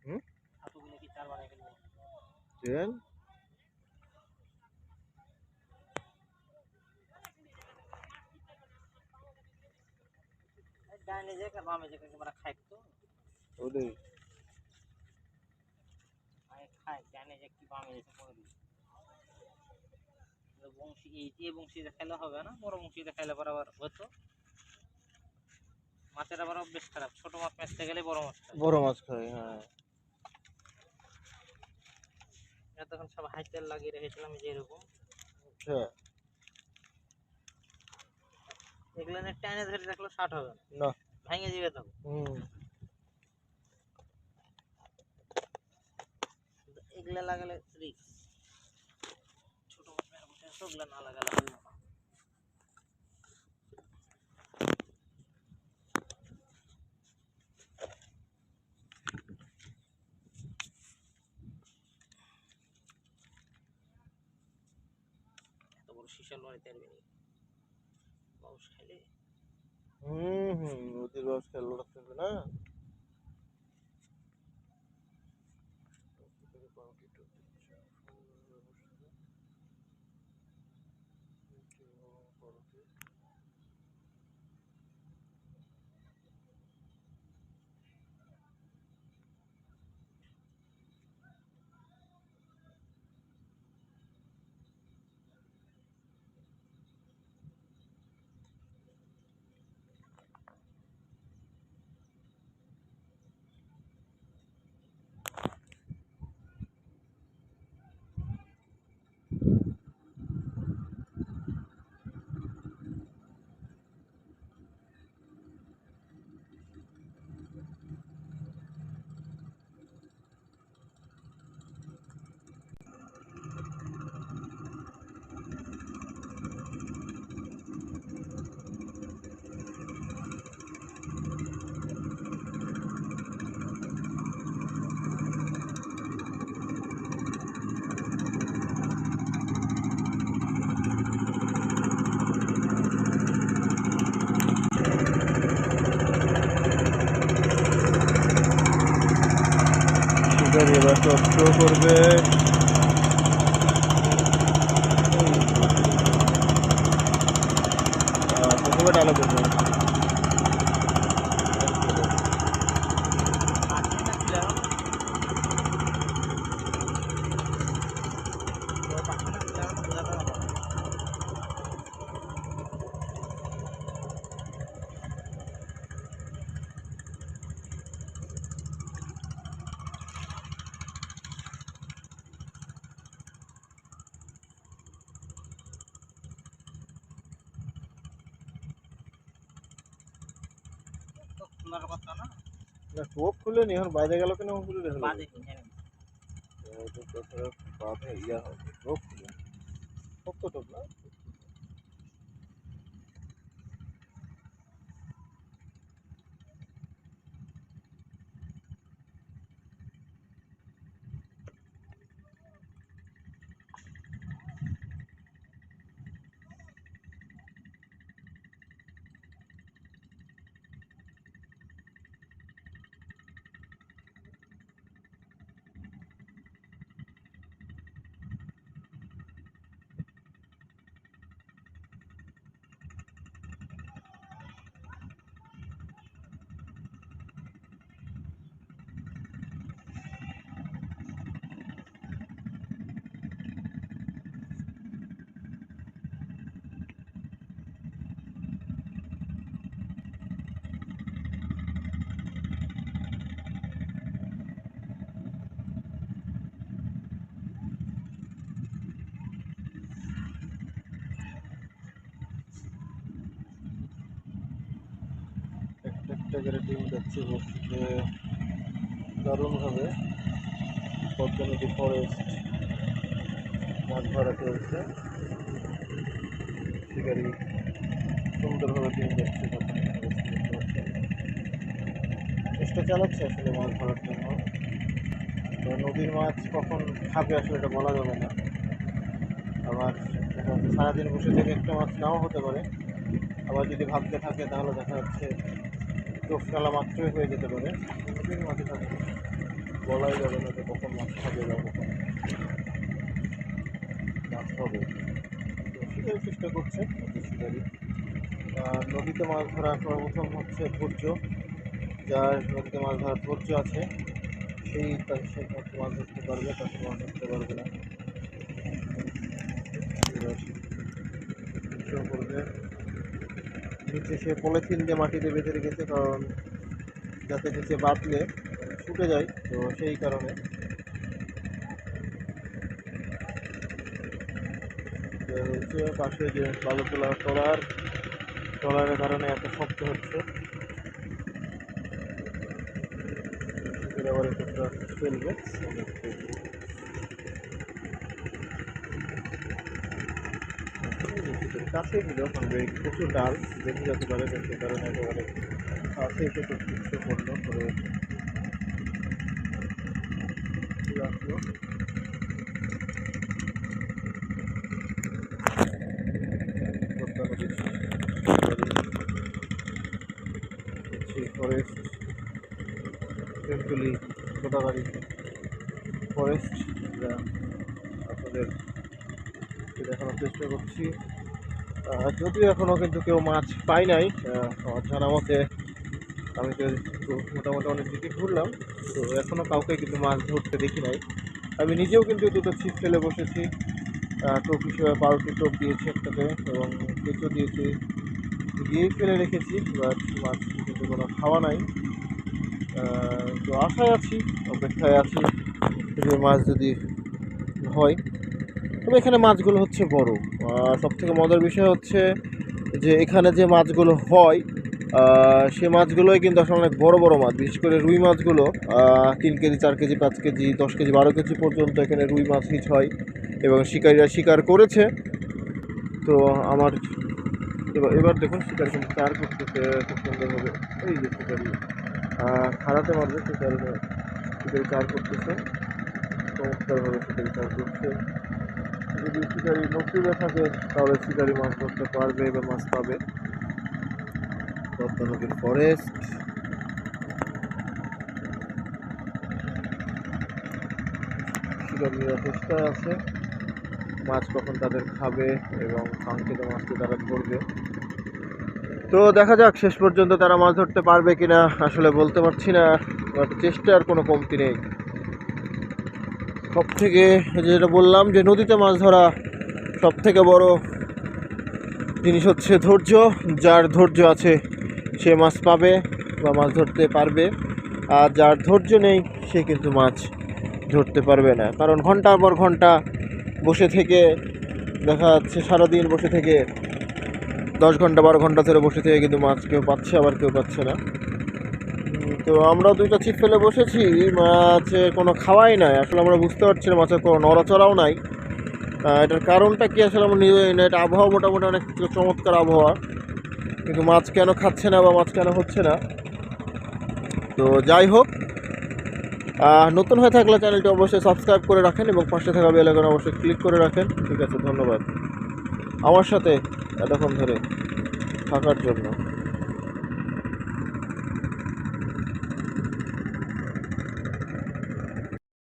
হুম ডাইনে যে বামে যে আমরা খাই তো ওটাই খাই ডাইনে যে কি বামে যে করে দিই বংশী এই বংশীতে খেলে হবে না, বড় বংশীতে খেলে বরাবর হতো। মাছের আবার বেশ খারাপ, ছোট মাছ মারতে গেলে বড় মাছ খায়। হ্যাঁ তখন সব হাইতেল লাগিয়ে রেখেছিলাম যে এরকম। আচ্ছা এগুলো টাইনে ধরে রাখলে 60 হবে না, ভেঙে দিবে তো। এগুলা লাগালে রিস্ক, ছোট মাছ ওগুলা না লাগালে হবে না। এত বড় শিশাল বাড়িতে আসবে নি বাউস খাইলে। নদীর বাস খেলো রাখতে না। এবার টপ করবে। প্রথমে ডালা করবে। টোপ খুলে নি, এখন বাইরে গেল কেন খুলে রেখে বাদে বাঁধে ইয়া হবে টোপ খুলে শক্ত টোপ না। একটা করে টিম যাচ্ছে বস্তিতে দারুণভাবে। পদ্মা নদী ফরেস্ট মাছ ধরা চলছে, শিকারি সুন্দরভাবে টিম যাচ্ছে। চেষ্টা চালাচ্ছে আসলে মাছ ধরার জন্য। নদীর মাছ কখন খাবে আসলে এটা বলা যাবে না। আবার সারাদিন বসে থেকে একটা মাছ নাও হতে পারে। আবার যদি ভাবতে থাকে তাহলে দেখা যাচ্ছে চোখ ফেলা মাত্রই হয়ে যেতে পারে। নদীর মাঝে থাকে বলাই যাবে না যে কখন মাছ খাবে বা কখন মাছ হবে। তো সেটাই চেষ্টা করছে নদীর শিকারী। আর নদীতে মাছ ধরা সর্বপ্রথম হচ্ছে ধৈর্য। যার নদীতে মাছ ধরার ধৈর্য আছে সেই সে মাছ ধরতে পারবে, তাকে মাছ ধরতে পারবে না। এবার চেষ্টা করবে। নিচে সে পলিথিন দিয়ে মাটিতে বেঁধে রেখেছে, কারণ যাতে নিচে বাঁধলে ছুটে যায়, তো সেই কারণে। হচ্ছে পাশে যে বালু তোলা ট্রলারের কারণে এত শব্দ হচ্ছে। আবার একটা ফেলবে কাছে ছিল, প্রচুর ডাল বেঁধে যেতে পারে, সে কারণে একেবারে কাছে এসে চেষ্টা করলো করে রাখলো। ফরেস্ট বেঙ্গলি গোদাগাড়ি ফরেস্ট, যা আপনাদের দেখানোর চেষ্টা করছি। যদিও এখনও কিন্তু কেউ মাছ পাই নাই, আমার জানা মতে। আমি তো মোটামুটি অনেক দিকে ঘুরলাম, তো এখনও কাউকে কিন্তু মাছ ধরতে দেখি নাই। আমি নিজেও কিন্তু দুটো ছিপ ফেলে বসেছি। টোপ হিসেবে পাউরুটি টোপ দিয়েছি একটাতে, এবং কেঁচো দিয়েছি, দিয়েই ফেলে রেখেছি। বাট মাছ কিন্তু কোনো খাওয়া নাই। তো আশায় আছি, অপেক্ষায় আছি যে মাছ যদি হয়। তবে এখানে মাছগুলো হচ্ছে বড়। সব থেকে মজার বিষয় হচ্ছে যে এখানে যে মাছগুলো হয় সে মাছগুলোই কিন্তু আসলে অনেক বড় বড় মাছ। বিশেষ করে রুই মাছগুলো 3 KG 4 KG 5 KG 10 KG 12 KG পর্যন্ত এখানে রুই মাছ হিট হয়, এবং শিকারীরা শিকার করেছে। তো আমার এবার দেখুন শিকারি কিন্তু চার করতেছে খুব সুন্দরভাবে। এই যে শিকারি খাড়াতে মারবে, শিকারি চার করতেছে চমৎকারভাবে, শিকারি চার করছে। যদি শিকারি নসিবে থাকে তাহলে শিকারি মাছ ধরতে পারবে বা মাছ পাবে। পদ্মা নদীর ফরেস্ট, শিকারীরা চেষ্টায় আছে মাছ কখন তাদের খাবে এবং কাঙ্ক্ষিত মাছকে তারা ধরবে। তো দেখা যাক শেষ পর্যন্ত তারা মাছ ধরতে পারবে কিনা, আসলে বলতে পারছি না। বাট চেষ্টার কোনো কমতি নেই। সব থেকে যেটা বললাম যে নদীতে মাছ ধরা সব থেকে বড় জিনিস হচ্ছে ধৈর্য। যার ধৈর্য আছে সে মাছ পাবে বা মাছ ধরতে পারবে, আর যার ধৈর্য নেই সে কিন্তু মাছ ধরতে পারবে না। কারণ ঘন্টার পর ঘন্টা বসে থেকে, দেখা যাচ্ছে সারাদিন বসে থেকে 10 ঘন্টা 12 ঘন্টা ধরে বসে থেকে কিন্তু মাছ কেউ পাচ্ছে, আবার কেউ পাচ্ছে না। তো আমরাও 2টা ছিপ ফেলে বসেছি, মাছের কোনো খাওয়াই নাই। আসলে আমরা বুঝতে পারছি না, মাছের কোনো নড়াচড়াও নাই। এটার কারণটা কি আসলে আমরা নিজে না। এটা আবহাওয়া মোটামুটি অনেক চমৎকার আবহাওয়া, কিন্তু মাছ কেন খাচ্ছে না বা মাছ কেন হচ্ছে না। তো যাই হোক, নতুন হয়ে থাকলে চ্যানেলটি অবশ্যই সাবস্ক্রাইব করে রাখেন এবং পাশে থাকা বেল আইকনে অবশ্যই ক্লিক করে রাখেন। ঠিক আছে, ধন্যবাদ আমার সাথে এতক্ষণ ধরে থাকার জন্য।